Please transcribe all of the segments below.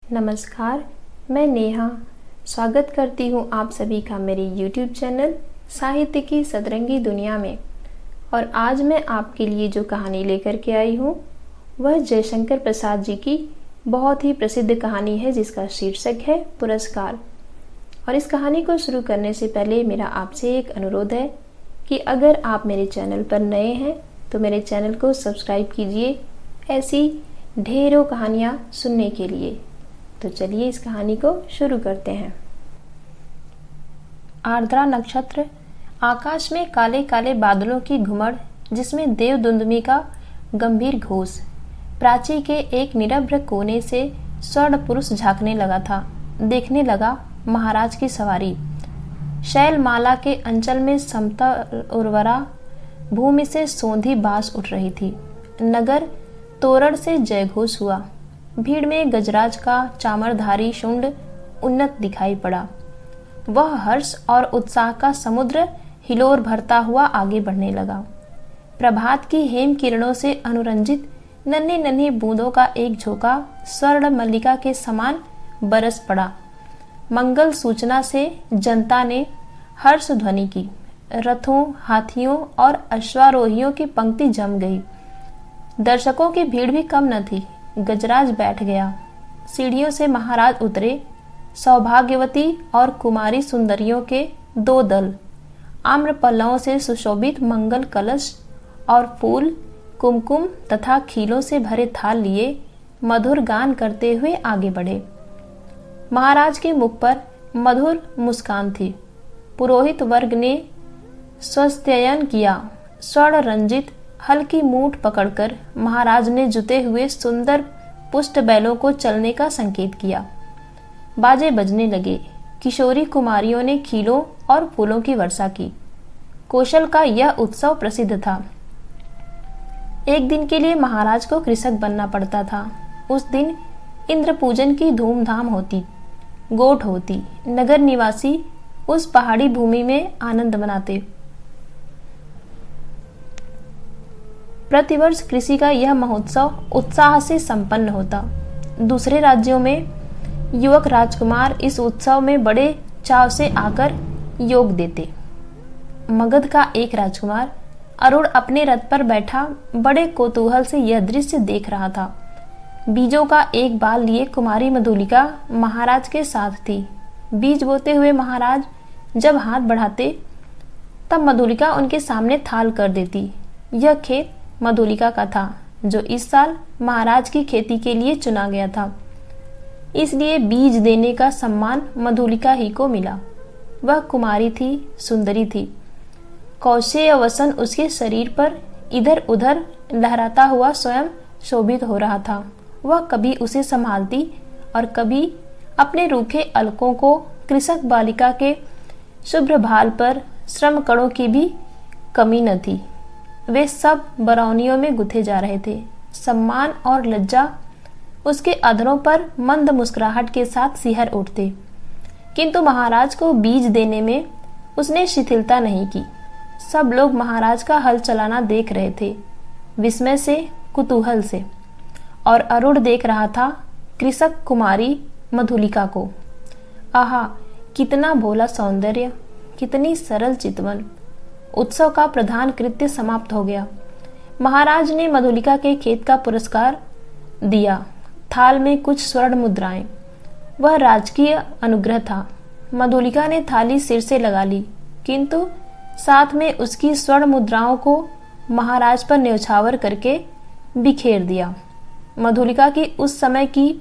नमस्कार, मैं नेहा स्वागत करती हूँ आप सभी का मेरे YouTube चैनल साहित्य की सतरंगी दुनिया में। और आज मैं आपके लिए जो कहानी लेकर के आई हूँ वह जयशंकर प्रसाद जी की बहुत ही प्रसिद्ध कहानी है जिसका शीर्षक है पुरस्कार। और इस कहानी को शुरू करने से पहले मेरा आपसे एक अनुरोध है कि अगर आप मेरे चैनल पर नए हैं तो मेरे चैनल को सब्सक्राइब कीजिए ऐसी ढेरों कहानियाँ सुनने के लिए। तो चलिए इस कहानी को शुरू करते हैं। आर्द्रा नक्षत्र, आकाश में काले काले बादलों की घुमड़ जिसमें देवदुंदुभी का गंभीर घोष, प्राची के एक निरभ्र कोने से स्वर्ण पुरुष झांकने लगा था। देखने लगा महाराज की सवारी। शैलमाला के अंचल में समतल उर्वरा भूमि से सौंधी बांस उठ रही थी। नगर तोरण से जयघोष हुआ। भीड़ में गजराज का चामरधारी शुंड उन्नत दिखाई पड़ा। वह हर्ष और उत्साह का समुद्र हिलोर भरता हुआ आगे बढ़ने लगा। प्रभात की हेम किरणों से अनुरंजित नन्ही नन्ही बूंदों का एक झोंका स्वर्ण मल्लिका के समान बरस पड़ा। मंगल सूचना से जनता ने हर्ष ध्वनि की। रथों, हाथियों और अश्वारोहियों की पंक्ति जम गई। दर्शकों की भीड़ भी कम न थी। गजराज बैठ गया। सीढ़ियों से महाराज उतरे। सौभाग्यवती और कुमारी सुंदरियों के दो दल आम्र पल्लवों से सुशोभित मंगल कलश और फूल, कुमकुम तथा खीलों से भरे थाल लिए मधुर गान करते हुए आगे बढ़े। महाराज के मुख पर मधुर मुस्कान थी। पुरोहित वर्ग ने स्वस्त्ययन किया। स्वर्ण रंजित हल्की मूठ पकड़कर महाराज ने जुते हुए सुंदर पुष्ट बैलों को चलने का संकेत किया। बाजे बजने लगे। किशोरी कुमारियों ने खीलों और फूलों की वर्षा की। कौशल का यह उत्सव प्रसिद्ध था। एक दिन के लिए महाराज को कृषक बनना पड़ता था। उस दिन इंद्र पूजन की धूमधाम होती, गोठ होती। नगर निवासी उस पहाड़ी भूमि में आनंद मनाते। प्रतिवर्ष कृषि का यह महोत्सव उत्साह से संपन्न होता। दूसरे राज्यों में युवक राजकुमार इस उत्सव में बड़े चाव से आकर योग देते। मगध का एक राजकुमार अरुण अपने रथ पर बैठा बड़े कौतूहल से यह दृश्य देख रहा था। बीजों का एक बाल लिए कुमारी मधुलिका महाराज के साथ थी। बीज बोते हुए महाराज जब हाथ बढ़ाते तब मधुलिका उनके सामने थाल कर देती। यह खेत मधुलिका का था जो इस साल महाराज की खेती के लिए चुना गया था। इसलिए बीज देने का सम्मान मधुलिका ही को मिला। वह कुमारी थी, सुंदरी थी। कौशेय वसन उसके शरीर पर इधर उधर लहराता हुआ स्वयं शोभित हो रहा था। वह कभी उसे संभालती और कभी अपने रूखे अलकों को कृषक बालिका के शुभ्र भाल पर श्रम कणों की भी कमी न थी। वे सब बरौनियों में गुथे जा रहे थे। सम्मान और लज्जा उसके अधरों पर मंद मुस्कुराहट के साथ सिहर उठते। किंतु महाराज को बीज देने में उसने शिथिलता नहीं की। सब लोग महाराज का हल चलाना देख रहे थे, विस्मय से, कुतूहल से। और अरुण देख रहा था कृषक कुमारी मधुलिका को। आहा, कितना भोला सौंदर्य, कितनी सरल चितवन। उत्सव का प्रधान कृत्य समाप्त हो गया। महाराज ने मधुलिका के खेत का पुरस्कार दिया। थाल में कुछ स्वर्ण मुद्राएं। वह राजकीय अनुग्रह था। मधुलिका ने थाली सिर से लगा ली, किंतु साथ में उसकी स्वर्ण मुद्राओं को महाराज पर न्यौछावर करके बिखेर दिया। मधुलिका की उस समय की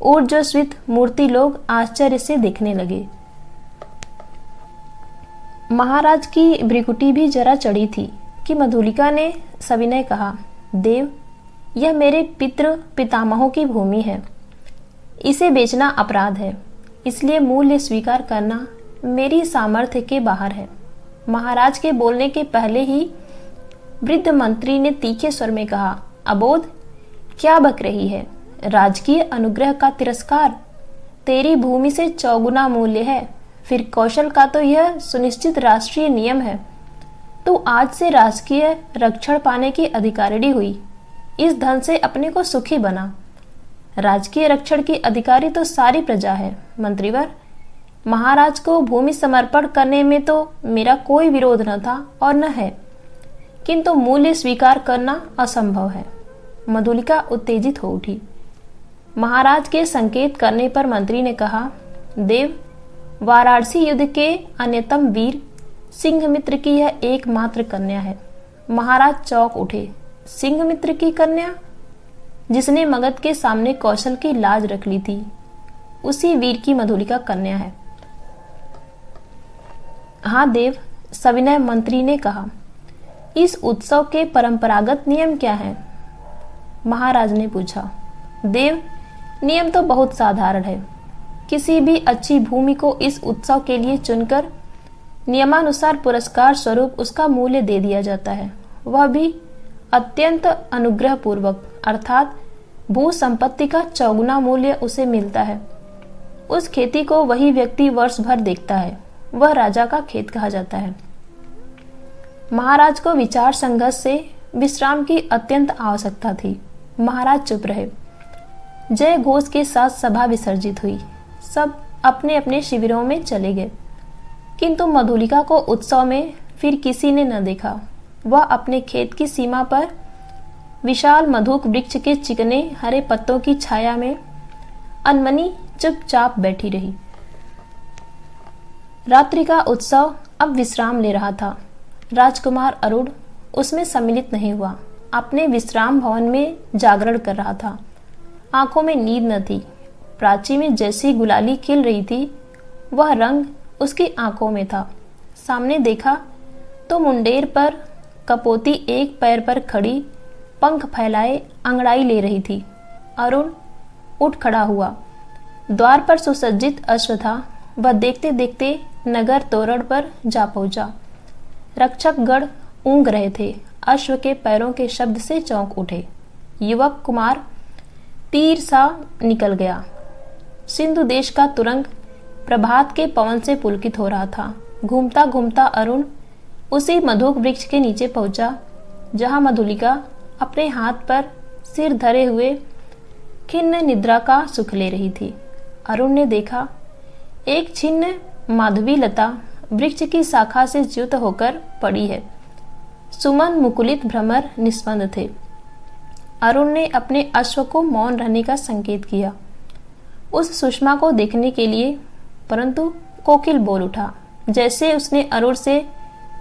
ऊर्जस्वित मूर्ति लोग आश्चर्य से देखने लगे। महाराज की भ्रिकुटी भी जरा चढ़ी थी कि मधुलिका ने सविनय कहा, देव, यह मेरे पितृ पितामहों की भूमि है। इसे बेचना अपराध है, इसलिए मूल्य स्वीकार करना मेरी सामर्थ्य के बाहर है। महाराज के बोलने के पहले ही वृद्ध मंत्री ने तीखे स्वर में कहा, अबोध, क्या बक रही है? राजकीय अनुग्रह का तिरस्कार तेरी भूमि से चौगुना मूल्य है। फिर कौशल का तो यह सुनिश्चित राष्ट्रीय नियम है। तू आज से राजकीय रक्षण पाने की अधिकारिणी हुई। इस धन से अपने को सुखी बना। राजकीय रक्षण की अधिकारी तो सारी प्रजा है मंत्रीवर। महाराज को भूमि समर्पण करने में तो मेरा कोई विरोध न था और न है, किंतु मूल्य स्वीकार करना असंभव है। मधुलिका उत्तेजित हो उठी। महाराज के संकेत करने पर मंत्री ने कहा, देव, वाराणसी युद्ध के अन्यतम वीर सिंहमित्र की यह एकमात्र कन्या है। महाराज चौंक उठे। सिंहमित्र की कन्या, जिसने मगध के सामने कौशल की लाज रख ली थी, उसी वीर की मधुलिका कन्या है। हाँ देव, सविनय मंत्री ने कहा। इस उत्सव के परंपरागत नियम क्या हैं? महाराज ने पूछा। देव, नियम तो बहुत साधारण है। किसी भी अच्छी भूमि को इस उत्सव के लिए चुनकर नियमानुसार पुरस्कार स्वरूप उसका मूल्य दे दिया जाता है, वह भी अत्यंत अनुग्रह पूर्वक, अर्थात भू संपत्ति का चौगुना मूल्य उसे मिलता है। उस खेती को वही व्यक्ति वर्ष भर देखता है, वह राजा का खेत कहा जाता है। महाराज को विचार संघर्ष से विश्राम की अत्यंत आवश्यकता थी। महाराज चुप रहे। जय घोष के साथ सभा विसर्जित हुई। सब अपने अपने शिविरों में चले गए, किंतु मधुलिका को उत्सव में फिर किसी ने न देखा। वह अपने खेत की सीमा पर विशाल मधुक वृक्ष के चिकने हरे पत्तों की छाया में अनमनी चुपचाप बैठी रही। रात्रि का उत्सव अब विश्राम ले रहा था। राजकुमार अरुण उसमें सम्मिलित नहीं हुआ, अपने विश्राम भवन में जागरण कर रहा था। आंखों में नींद न थी। प्राची में जैसी गुलाली खिल रही थी, वह रंग उसकी आंखों में था। सामने देखा तो मुंडेर पर कपोती एक पैर पर खड़ी, पंख फैलाए अंगड़ाई ले रही थी। अरुण उठ खड़ा हुआ। द्वार पर सुसज्जित अश्व था। वह देखते देखते नगर तोरण पर जा पहुंचा। रक्षकगण ऊँग रहे थे। अश्व के पैरों के शब्द से चौंक उठे। युवक कुमार तीर सा निकल गया। सिंधु देश का तुरंग प्रभात के पवन से पुलकित हो रहा था। घूमता घूमता अरुण उसी मधुक वृक्ष के नीचे पहुंचा, जहां मधुलिका अपने हाथ पर सिर धरे हुए खिन्न निद्रा का सुख ले रही थी। अरुण ने देखा, एक छिन्न माधवी लता वृक्ष की शाखा से च्युत होकर पड़ी है। सुमन मुकुलित भ्रमर निस्पंद थे। अरुण ने अपने अश्व को मौन रहने का संकेत किया उस सुषमा को देखने के लिए, परंतु कोकिल बोल उठा। जैसे उसने अरुण से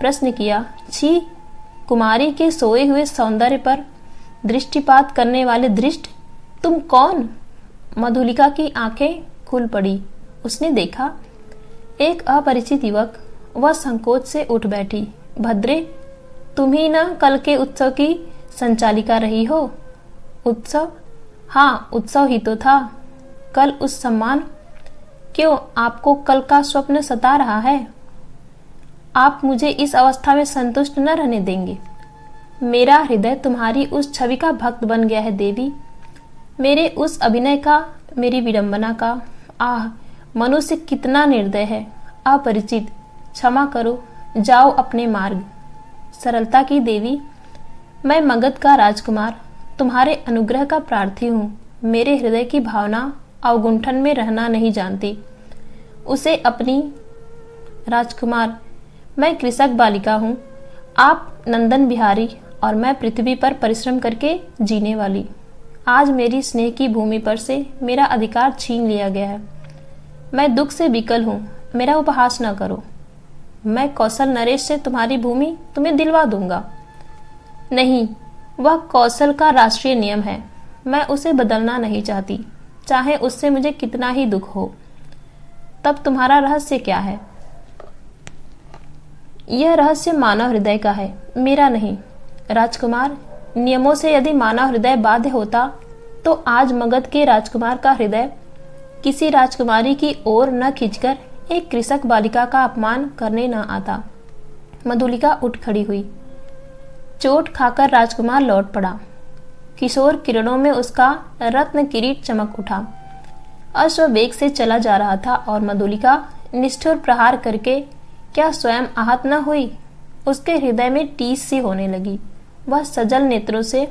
प्रश्न किया, छी, कुमारी के सोए हुए सौंदर्य पर दृष्टिपात करने वाले दृष्ट, तुम कौन? मधुलिका की आंखें खुल पड़ी। उसने देखा एक अपरिचित युवक। वह संकोच से उठ बैठी। भद्रे, तुम ही न कल के उत्सव की संचालिका रही हो? उत्सव? हाँ, उत्सव ही तो था। कल उस सम्मान? क्यों, आपको कल का स्वप्न सता रहा है? आप मुझे इस अवस्था में संतुष्ट न रहने देंगे। मेरा हृदय तुम्हारी उस छवि का भक्त बन गया है देवी। मेरे उस अभिनय का, मेरी विडंबना का। आह, मनुष्य कितना निर्दय है, अपरिचित। क्षमा करो, जाओ अपने मार्ग। सरलता की देवी, मैं मगध का राजकुमार तुम्हारे अनुग्रह का प्रार्थी हूँ। मेरे हृदय की भावना अवगुंठन में रहना नहीं जानती, उसे अपनी। राजकुमार, मैं कृषक बालिका हूँ, आप नंदन बिहारी, और मैं पृथ्वी पर परिश्रम करके जीने वाली। आज मेरी स्नेह की भूमि पर से मेरा अधिकार छीन लिया गया है। मैं दुख से विकल हूँ, मेरा उपहास न करो। मैं कौशल नरेश से तुम्हारी भूमि तुम्हें दिलवा दूंगा। नहीं, वह कौशल का राष्ट्रीय नियम है। मैं उसे बदलना नहीं चाहती, चाहे उससे मुझे कितना ही दुख हो। तब तुम्हारा रहस्य क्या है? यह रहस्य मानव हृदय का है, मेरा नहीं। राजकुमार, नियमों से यदि मानव हृदय बाध्य होता तो आज मगध के राजकुमार का हृदय किसी राजकुमारी की ओर न खींचकर एक कृषक बालिका का अपमान करने न आता। मधुलिका उठ खड़ी हुई। चोट खाकर राजकुमार लौट पड़ा। किशोर किरणों में उसका रत्न किरीट चमक उठा। अश्व वेग से चला जा रहा था और मधुलिका निष्ठुर प्रहार करके क्या स्वयं आहत न हुई? उसके हृदय में टीस सी होने लगी। वह सजल नेत्रों से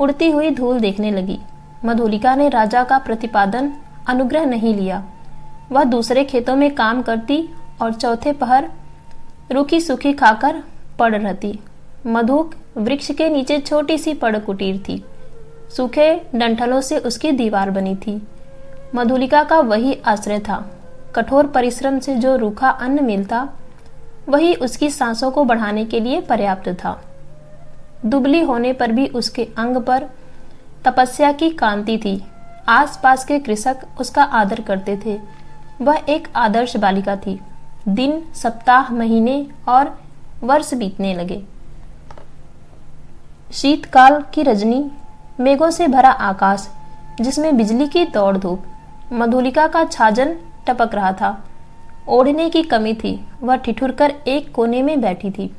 उड़ती हुई धूल देखने लगी। मधुलिका ने राजा का प्रतिपादन अनुग्रह नहीं लिया। वह दूसरे खेतों में काम करती और चौथे पहर रूखी सूखी खाकर पड़ रहती। मधुक वृक्ष के नीचे छोटी सी पड़ कुटीर थी। सूखे डंठलों से उसकी दीवार बनी थी। मधुलिका का वही आश्रय था। कठोर परिश्रम से जो रूखा अन्न मिलता वही उसकी सांसों को बढ़ाने के लिए पर्याप्त था। दुबली होने पर भी उसके अंग पर तपस्या की कांति थी। आसपास के कृषक उसका आदर करते थे। वह एक आदर्श बालिका थी। दिन, सप्ताह, महीने और वर्ष बीतने लगे। शीतकाल की रजनी, मेघों से भरा आकाश जिसमें बिजली की दौड़ धूप, मधुलिका का छाजन टपक रहा था। ओढ़ने की कमी थी। वह ठिठुरकर एक कोने में बैठी थी।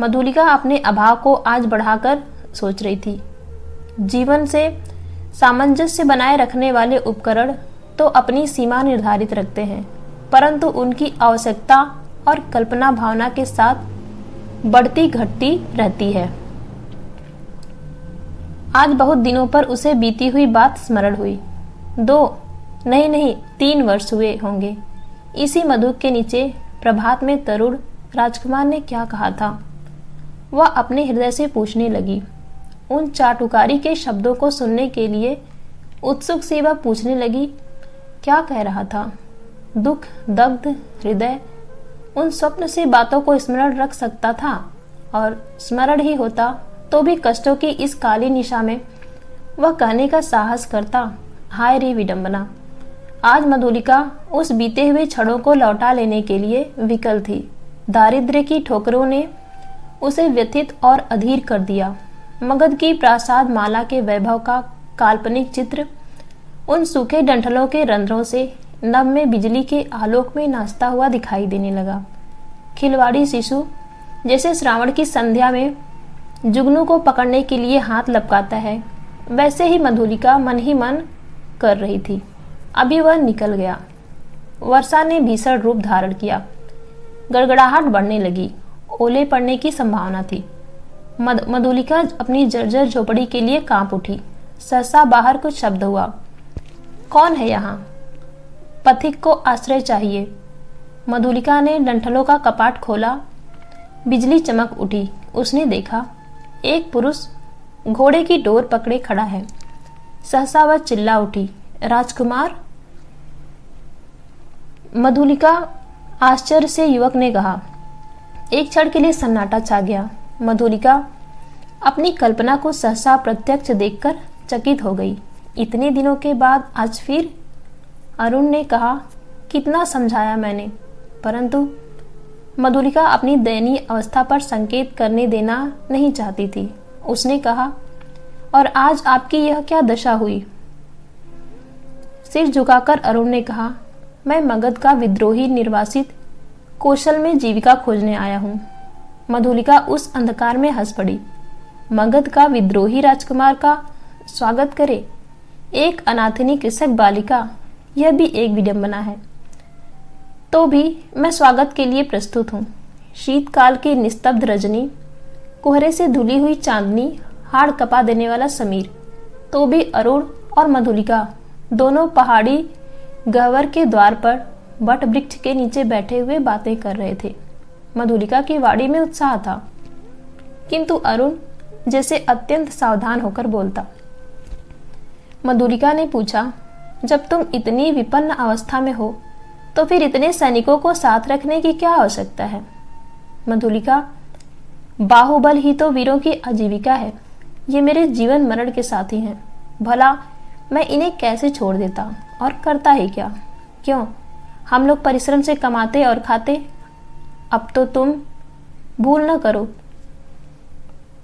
मधुलिका अपने अभाव को आज बढ़ाकर सोच रही थी। जीवन से सामंजस्य बनाए रखने वाले उपकरण तो अपनी सीमा निर्धारित रखते हैं, परंतु उनकी आवश्यकता और कल्पना भावना के साथ बढ़ती घटती रहती है। आज बहुत दिनों पर उसे बीती हुई बात स्मरण हुई। 3 वर्ष हुए होंगे। इसी मधुक के नीचे प्रभात में तरुण राजकुमार ने क्या कहा था। वह अपने हृदय से पूछने लगी। उन चाटुकारी के शब्दों को सुनने के लिए उत्सुक सी वह पूछने लगी, क्या कह रहा था। दुख दग्ध हृदय उन स्वप्न से बातों को स्मरण रख सकता था, और स्मरण ही होता तो भी कष्टों की इस काली निशा में वह कहने का साहस करता। हाय रे विडंबना। आज मधुलिका उस बीते हुए क्षणों को लौटा लेने के लिए विकल थी। दारिद्र्य की ठोकरों ने उसे व्यथित और अधीर कर दिया। मगध की प्रासाद माला के वैभव का काल्पनिक चित्र उन सूखे डंठलों के रंध्रों से नभ में बिजली के आलोक में नाचता हुआ दिखाई देने लगा। खिलवाड़ी शिशु जैसे श्रावण की संध्या में जुगनू को पकड़ने के लिए हाथ लपकाता है, वैसे ही मधुलिका मन ही मन कर रही थी। अभी वह निकल गया। वर्षा ने भीषण रूप धारण किया। गड़गड़ाहट बढ़ने लगी। ओले पड़ने की संभावना थी। मधुलिका अपनी जर्जर झोपड़ी के लिए कांप उठी। सहसा बाहर कुछ शब्द हुआ। कौन है यहाँ? पथिक को आश्रय चाहिए। मधुलिका ने डंठलों का कपाट खोला। बिजली चमक उठी। उसने देखा एक पुरुष घोड़े की डोर पकड़े खड़ा है। सहसा वह चिल्ला उठी, राजकुमार। मधुलिका आश्चर्य से युवक ने कहा। एक क्षण के लिए सन्नाटा छा गया। मधुलिका अपनी कल्पना को सहसा प्रत्यक्ष देखकर चकित हो गई। इतने दिनों के बाद आज फिर? अरुण ने कहा, कितना समझाया मैंने, परंतु मधुलिका अपनी दयनीय अवस्था पर संकेत करने देना नहीं चाहती थी। उसने कहा, और आज आपकी यह क्या दशा हुई? सिर झुकाकर अरुण ने कहा, मैं मगध का विद्रोही निर्वासित कौशल में जीविका खोजने आया हूँ। मधुलिका उस अंधकार में हंस पड़ी। मगध का विद्रोही राजकुमार का स्वागत करे, एक अनाथिनी कृषक बालिका, यह भी एक विडंबना है। तो भी मैं स्वागत के लिए प्रस्तुत हूँ। शीतकाल की निस्तब्ध रजनी, कोहरे से धुली हुई चांदनी, हाड़ कपा देने वाला समीर, तो भी अरुण और मधुलिका दोनों पहाड़ी गह्वर के द्वार पर बट वृक्ष के नीचे बैठे हुए बातें कर रहे थे। मधुलिका की वाणी में उत्साह था, किंतु अरुण जैसे अत्यंत सावधान होकर बोलता। मधुलिका ने पूछा, जब तुम इतनी विपन्न अवस्था में हो तो फिर इतने सैनिकों को साथ रखने की क्या आवश्यकता है? मधुलिका, बाहुबल ही तो वीरों की आजीविका है। ये मेरे जीवन मरण के साथी हैं। भला मैं इन्हें कैसे छोड़ देता, और करता ही क्या? क्यों, हम लोग परिश्रम से कमाते और खाते। अब तो तुम भूल न करो,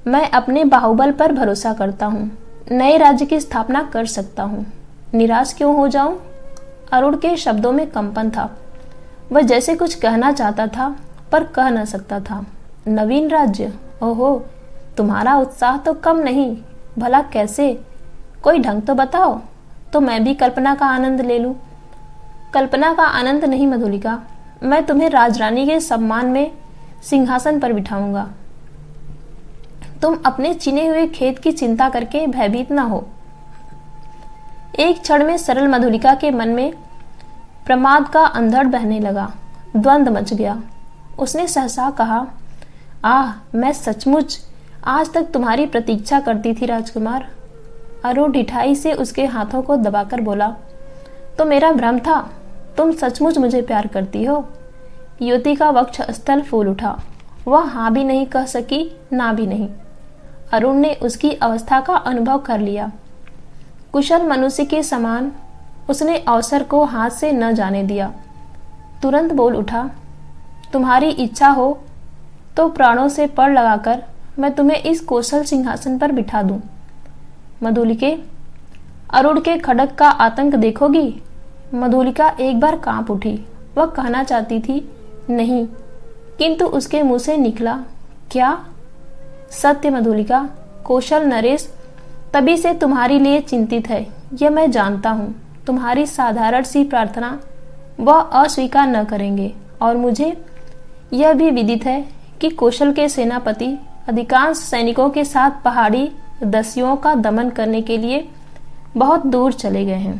मैं अपने बाहुबल पर भरोसा करता हूँ। नए राज्य की स्थापना कर सकता हूँ। निराश क्यों हो जाऊं? अरुण के शब्दों में कंपन था। वह जैसे कुछ कहना चाहता था पर कह न सकता था। नवीन राज्य? ओहो, तुम्हारा उत्साह तो कम नहीं। भला कैसे? कोई ढंग तो बताओ, तो मैं भी कल्पना का आनंद ले लूं। कल्पना का आनंद नहीं मधुलिका, मैं तुम्हें राजरानी के सम्मान में सिंहासन पर बिठाऊंगा। तुम अपने चुने हुए खेत की चिंता करके भयभीत न हो। एक क्षण में सरल मधुलिका के मन में प्रमाद का अंधड़ बहने लगा। द्वंद्व मच गया। उसने सहसा कहा, आह, मैं सचमुच आज तक तुम्हारी प्रतीक्षा करती थी राजकुमार। अरुण ढिठाई से उसके हाथों को दबाकर बोला, तो मेरा भ्रम था, तुम सचमुच मुझे प्यार करती हो। युवती का वक्ष स्थल फूल उठा। वह हाँ भी नहीं कह सकी, ना भी नहीं। अरुण ने उसकी अवस्था का अनुभव कर लिया। कुशल मनुष्य के समान उसने अवसर को हाथ से न जाने दिया। तुरंत बोल उठा, तुम्हारी इच्छा हो तो प्राणों से पड़ लगाकर मैं तुम्हें इस कौशल सिंहासन पर बिठा दूं। मधुलिके, अरुण के खड़ग का आतंक देखोगी? मधुलिका एक बार कांप उठी। वह कहना चाहती थी नहीं, किंतु उसके मुंह से निकला, क्या? सत्य मधुलिका, कौशल नरेश तभी से तुम्हारे लिए चिंतित है, यह मैं जानता हूँ। तुम्हारी साधारण सी प्रार्थना वह अस्वीकार न करेंगे, और मुझे यह भी विदित है कि कौशल के सेनापति अधिकांश सैनिकों के साथ पहाड़ी दस्युओं का दमन करने के लिए बहुत दूर चले गए हैं।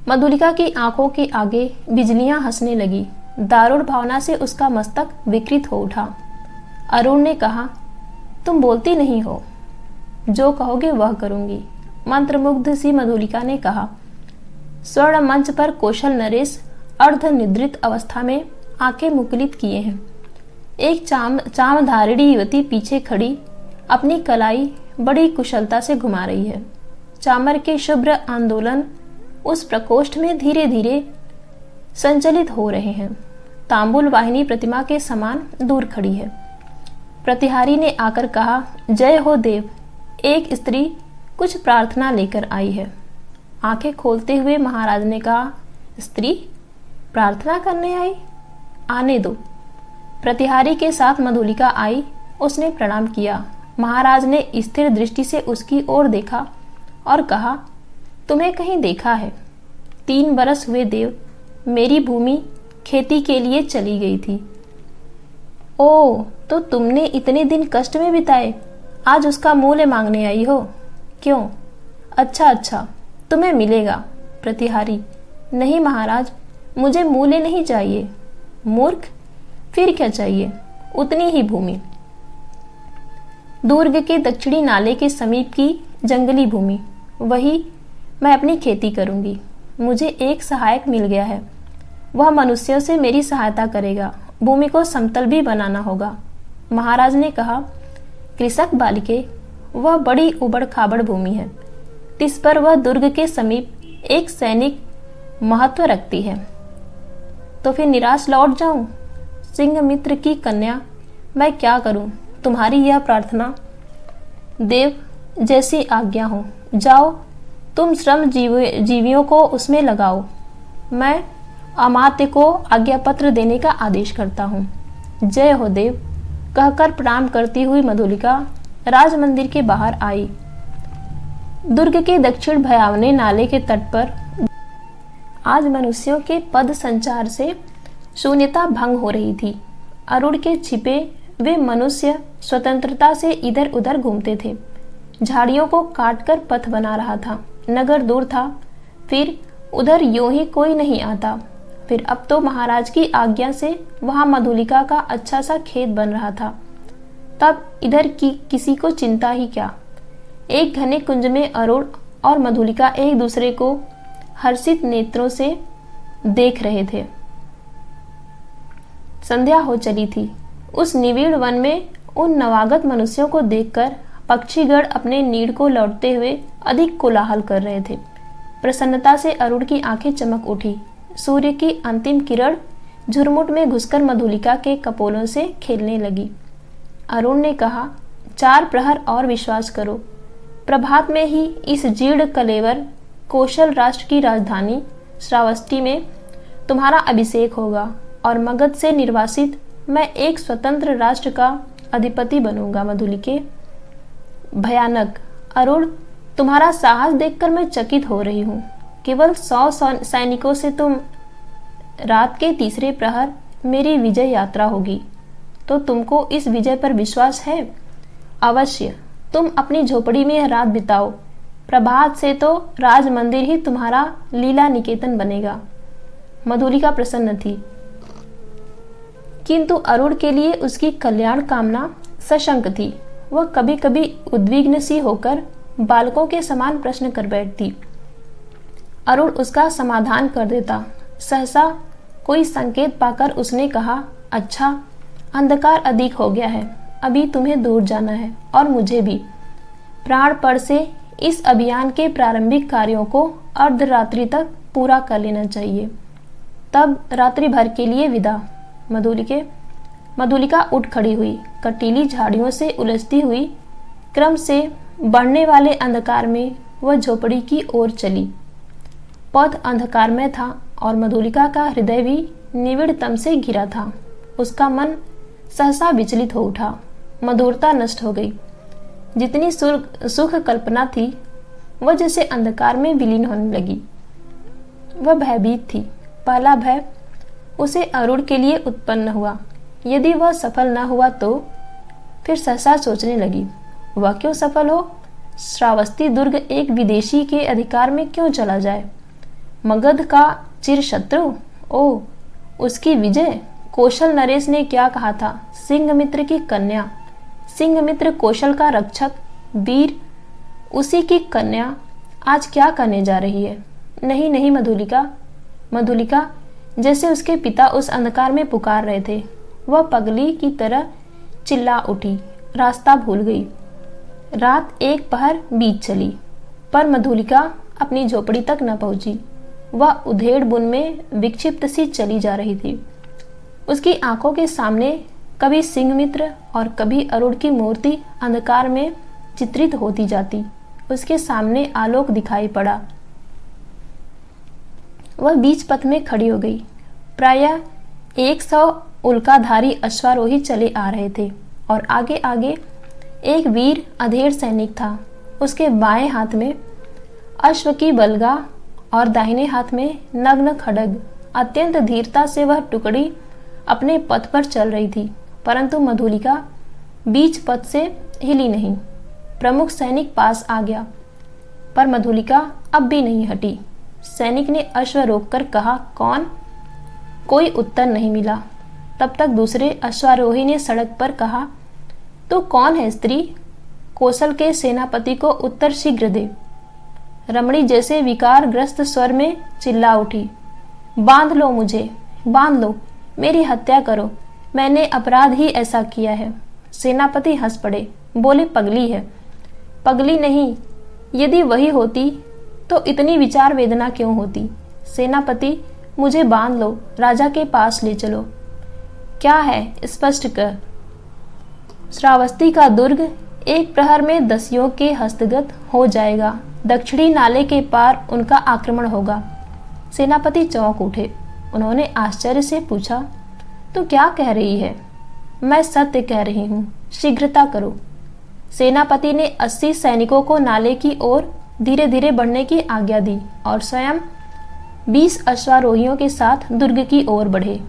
मधुलिका की आंखों के आगे बिजलियां हंसने लगी। दारुण भावना से उसका मस्तक विकृत हो उठा। अरुण ने कहा, तुम बोलती नहीं हो। जो कहोगे वह करूंगी, मंत्रमुग्ध सी मधुलिका ने कहा। स्वर्ण मंच पर कौशल नरेश अर्ध निद्रित अवस्था में आंखें मुकुलित किए हैं। एक चामधारिणी युवती पीछे खड़ी अपनी कलाई बड़ी कुशलता से घुमा रही है। चामर के शुभ्र आंदोलन उस प्रकोष्ठ में धीरे धीरे संचलित हो रहे हैं। तांबुल वाहिनी प्रतिमा के समान दूर खड़ी है। प्रतिहारी ने आकर कहा, जय हो देव, एक स्त्री कुछ प्रार्थना लेकर आई है। आंखें खोलते हुए महाराज ने कहा, स्त्री प्रार्थना करने आई? आने दो। प्रतिहारी के साथ मधुलिका आई। उसने प्रणाम किया। महाराज ने स्थिर दृष्टि से उसकी ओर देखा और कहा, तुम्हें कहीं देखा है। 3 बरस हुए देव, मेरी भूमि खेती के लिए चली गई थी। ओ, तो तुमने इतने दिन कष्ट में बिताए, आज उसका मूल्य मांगने आई हो? क्यों? अच्छा, तुम्हें मिलेगा। प्रतिहारी, नहीं महाराज, मुझे मूल्य नहीं चाहिए। मूर्ख, फिर क्या चाहिए? उतनी ही भूमि। दुर्ग के दक्षिणी नाले के समीप की जंगली भूमि, वही मैं अपनी खेती करूंगी। मुझे एक सहायक मिल गया है, वह मनुष्यों से मेरी सहायता करेगा। भूमि को समतल भी बनाना होगा। महाराज ने कहा, कृषक बालिके, वह बड़ी उबड़ खाबड़ भूमि है। तिस पर वह दुर्ग के समीप एक सैनिक महत्व रखती है। तो फिर निराश लौट जाऊं? सिंह मित्र की कन्या, मैं क्या करूं? तुम्हारी यह प्रार्थना। देव, जैसी आज्ञा हो। जाओ, तुम श्रम जीवियों को उसमें लगाओ। मैं अमात्य को आज्ञा पत्र देने का आदेश करता हूँ। जय हो देव, कहकर प्रणाम करती हुई मधुलिका राजमंदिर के बाहर आई। दुर्ग के दक्षिण भयावने नाले के तट पर आज मनुष्यों के पद संचार से शून्यता भंग हो रही थी। अरुण के छिपे वे मनुष्य स्वतंत्रता से इधर उधर घूमते थे। झाड़ियों को काटकर पथ बना रहा था। नगर दूर था, फिर उधर यूं ही कोई नहीं आता। फिर अब तो महाराज की आज्ञा से वहां मधुलिका का अच्छा सा खेत बन रहा था। तब इधर की किसी को चिंता ही क्या। एक घने कुंज में अरुण और मधुलिका एक दूसरे को हर्षित नेत्रों से देख रहे थे। संध्या हो चली थी। उस निविड़ वन में उन नवागत मनुष्यों को देखकर पक्षीगण अपने नीड़ को लौटते हुए अधिक कोलाहल कर रहे थे। प्रसन्नता से अरुण की आंखें चमक उठी। सूर्य की अंतिम किरण झुरमुट में घुसकर मधुलिका के कपोलों से खेलने लगी। अरुण ने कहा, 4 प्रहर और विश्वास करो, प्रभात में ही इस जीर्ण कलेवर कौशल राष्ट्र की राजधानी श्रावस्ती में तुम्हारा अभिषेक होगा और मगध से निर्वासित मैं एक स्वतंत्र राष्ट्र का अधिपति बनूंगा। मधुलिके, भयानक अरुण, तुम्हारा साहस देखकर मैं चकित हो रही हूँ। केवल 100 सैनिकों से तुम रात के तीसरे प्रहर मेरी विजय यात्रा होगी। तो तुमको इस विजय पर विश्वास है? अवश्य। तुम अपनी झोपड़ी में यह रात बिताओ, प्रभात से तो राज मंदिर ही तुम्हारा लीला निकेतन बनेगा। मधुलिका प्रसन्न थी, किंतु अरुण के लिए उसकी कल्याण कामना सशंक थी। वह कभी कभी उद्विग्न सी होकर बालकों के समान प्रश्न कर बैठती। अरुण उसका समाधान कर देता। सहसा कोई संकेत पाकर उसने कहा, अच्छा, अंधकार अधिक हो गया है, अभी तुम्हें दूर जाना है और मुझे भी। प्राणपण से इस अभियान के प्रारंभिक कार्यों को अर्धरात्रि तक पूरा कर लेना चाहिए, तब रात्रि भर के लिए विदा। मधुलिका उठ खड़ी हुई। कटीली झाड़ियों से उलझती हुई क्रम से बढ़ने वाले अंधकार में वह झोपड़ी की ओर चली। पथ अंधकार में था और मधुलिका का हृदय भी निविड़तम से घिरा था। उसका मन सहसा विचलित हो उठा। मधुरता नष्ट हो गई। जितनी सुख कल्पना थी वह जैसे अंधकार में विलीन होने लगी। वह भयभीत थी। पहला भय उसे अरुण के लिए उत्पन्न हुआ। यदि वह सफल न हुआ तो? फिर सहसा सोचने लगी, वह क्यों सफल हो? श्रावस्ती दुर्ग एक विदेशी के अधिकार में क्यों चला जाए? मगध का चिरशत्रु, ओ उसकी विजय। कौशल नरेश ने क्या कहा था? सिंहमित्र की कन्या, सिंहमित्र कौशल का रक्षक वीर, उसी की कन्या आज क्या करने जा रही है? नहीं नहीं मधुलिका, जैसे उसके पिता उस अंधकार में पुकार रहे थे। वह पगली की तरह चिल्ला उठी, रास्ता भूल गई। रात एक पहर बीत चली, पर मधुलिका अपनी झोपड़ी तक न पहुंची। वह उधेड़ बुन में विक्षिप्त सी चली जा रही थी। उसकी आंखों के सामने कभी सिंहमित्र और कभी अरुण की मूर्ति अंधकार में चित्रित होती जाती। उसके सामने आलोक दिखाई पड़ा। वह बीच पथ में खड़ी हो गई। प्रायः 100 उल्काधारी अश्वारोही चले आ रहे थे और आगे आगे एक वीर अधेड़ सैनिक था। उसके बाएं हाथ में अश्व की बलगा और दाहिने हाथ में नग्न खड्ग। अत्यंत धीरता से वह टुकड़ी अपने पथ पर चल रही थी, परंतु मधुलिका बीच पथ से हिली नहीं। प्रमुख सैनिक पास आ गया, पर मधुलिका अब भी नहीं हटी। सैनिक ने अश्व रोककर कहा, कौन? कोई उत्तर नहीं मिला। तब तक दूसरे अश्वारोही ने सड़क पर कहा, तू कौन है स्त्री? कौशल के सेनापति को उत्तर शीघ्र दे। रमणी जैसे विकारग्रस्त स्वर में चिल्ला उठी, बांध लो मुझे, बांध लो, मेरी हत्या करो, मैंने अपराध ही ऐसा किया है। सेनापति हंस पड़े, बोले, पगली है। पगली नहीं, यदि वही होती तो इतनी विचार वेदना क्यों होती? सेनापति, मुझे बांध लो, राजा के पास ले चलो। क्या है, स्पष्ट कर। श्रावस्ती का दुर्ग एक प्रहर में दस्युओं के हस्तगत हो जाएगा। दक्षिणी नाले के पार उनका आक्रमण होगा। सेनापति चौंक उठे। उन्होंने आश्चर्य से पूछा, तू क्या कह रही है? मैं सत्य कह रही हूँ, शीघ्रता करो। सेनापति ने 80 सैनिकों को नाले की ओर धीरे धीरे बढ़ने की आज्ञा दी और स्वयं 20 अश्वारोहियों के साथ दुर्ग की ओर बढ़े।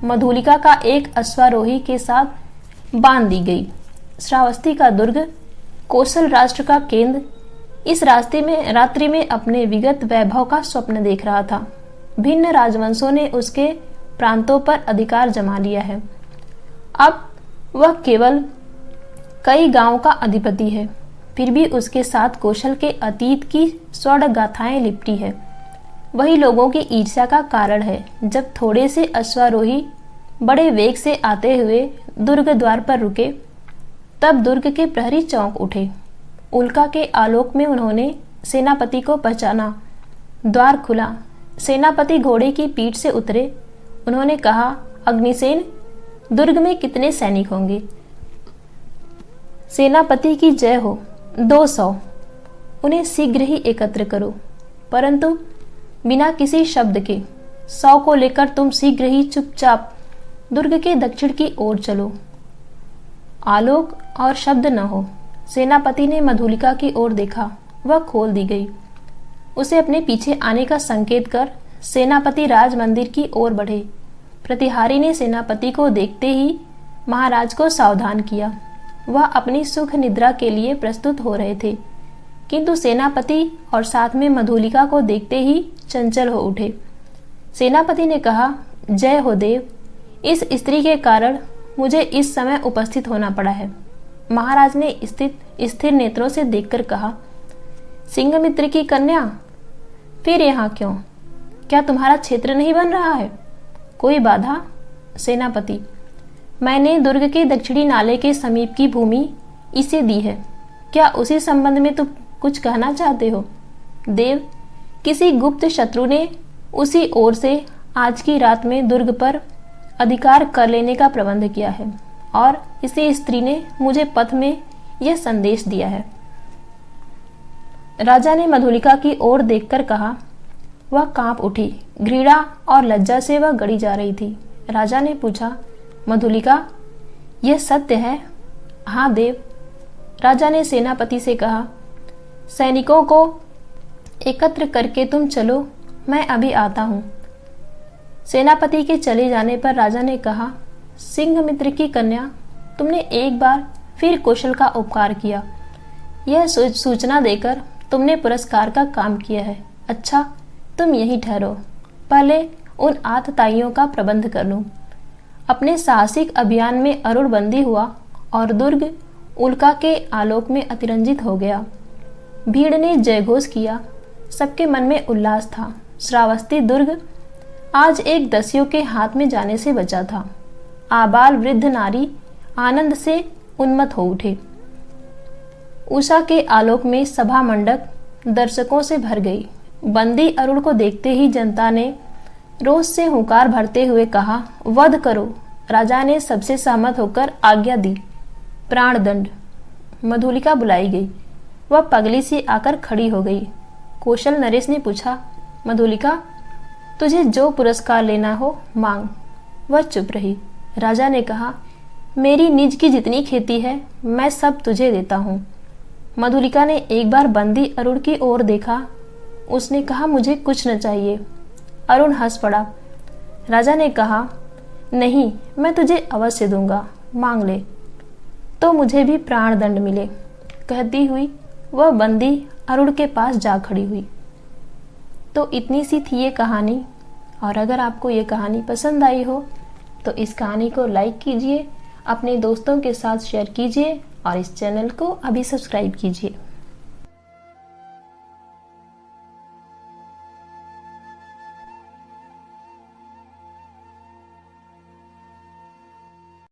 मधुलिका का एक अश्वारोही के साथ बांध दी गई। श्रावस्ती का दुर्ग कौशल राष्ट्र का केंद्र इस रात्रि में अपने विगत वैभव का स्वप्न देख रहा था। भिन्न राजवंशों ने उसके प्रांतों पर अधिकार जमा लिया है। अब वह केवल कई गांवों का अधिपति है, फिर भी उसके साथ कौशल के अतीत की स्वर्ण गाथाएं लिपटी है। वही लोगों की ईर्ष्या का कारण है। जब थोड़े से अश्वारोही बड़े वेग से आते हुए दुर्ग द्वार पर रुके, तब दुर्ग के प्रहरी चौंक उठे। उल्का के आलोक में उन्होंने सेनापति को पहचाना। द्वार खुला। सेनापति घोड़े की पीठ से उतरे। उन्होंने कहा, अग्निसेन, दुर्ग में कितने सैनिक होंगे? सेनापति की जय हो। 200। उन्हें शीघ्र ही एकत्र करो, परंतु बिना किसी शब्द के। 100 को लेकर तुम शीघ्र ही चुपचाप दुर्ग के दक्षिण की ओर चलो। आलोक और शब्द न हो। सेनापति ने मधुलिका की ओर देखा। वह खोल दी गई। उसे अपने पीछे आने का संकेत कर सेनापति राज मंदिर की ओर बढ़े। प्रतिहारी ने सेनापति को देखते ही महाराज को सावधान किया। वह अपनी सुख निद्रा के लिए प्रस्तुत हो रहे थे किंतु सेनापति और साथ में मधुलिका को देखते ही चंचल हो उठे। सेनापति ने कहा, जय हो देव, इस स्त्री के कारण मुझे इस समय उपस्थित होना पड़ा है। महाराज ने स्थिर नेत्रों से देखकर कहा, सिंहमित्र की कन्या, फिर यहाँ क्यों? क्या तुम्हारा क्षेत्र नहीं बन रहा है? कोई बाधा? सेनापति, मैंने दुर्ग के दक्षिणी नाले के समीप की भूमि इसे दी है। क्या उसी संबंध में तुम कुछ कहना चाहते हो? देव, किसी गुप्त शत्रु ने उसी ओर से आज की रात में दुर्ग पर अधिकार कर लेने का प्रबंध किया है और इसी स्त्री ने मुझे पथ में यह संदेश दिया है। राजा ने मधुलिका की ओर देखकर कहा। वह कांप उठी। घृणा और लज्जा से वह गड़ी जा रही थी। राजा ने पूछा, मधुलिका, यह सत्य है? हाँ देव। राजा ने सेनापति से कहा, सैनिकों को एकत्र करके तुम चलो, मैं अभी आता हूं। सेनापति के चले जाने पर राजा ने कहा, सिंहमित्र की कन्या, तुमने एक बार फिर कौशल का उपकार किया। यह सूचना देकर तुमने पुरस्कार का काम किया है। अच्छा, तुम यहीं ठहरो, पहले उन आतताइयों का प्रबंध कर लूं। अपने साहसिक अभियान में अरुण बंदी हुआ और दुर्ग उल्का के आलोक में अतिरंजित हो गया। भीड़ ने जयघोष किया। सबके मन में उल्लास था। श्रावस्ती दुर्ग आज एक दस्युओं के हाथ में जाने से बचा था। आबाल वृद्ध नारी आनंद से उन्मत्त हो उठे। उषा के आलोक में सभा मंडप दर्शकों से भर गई। बंदी अरुण को देखते ही जनता ने रोष से हुंकार भरते हुए कहा, वध करो। राजा ने सबसे सहमत होकर आज्ञा दी। प्राणदंड। मधुलिका बुलाई गई। वह पगली सी आकर खड़ी हो गई। कौशल नरेश ने पूछा, मधुलिका, तुझे जो पुरस्कार लेना हो मांग। वह चुप रही। राजा ने कहा, मेरी निज की जितनी खेती है मैं सब तुझे देता हूँ। मधुलिका ने एक बार बंदी अरुण की ओर देखा। उसने कहा, मुझे कुछ न चाहिए। अरुण हंस पड़ा। राजा ने कहा, नहीं, मैं तुझे अवश्य दूंगा, मांग ले, तो मुझे भी प्राणदंड मिले। कहती हुई वह बंदी अरुण के पास जा खड़ी हुई। तो इतनी सी थी ये कहानी। और अगर आपको ये कहानी पसंद आई हो तो इस कहानी को लाइक कीजिए, अपने दोस्तों के साथ शेयर कीजिए और इस चैनल को अभी सब्सक्राइब कीजिए।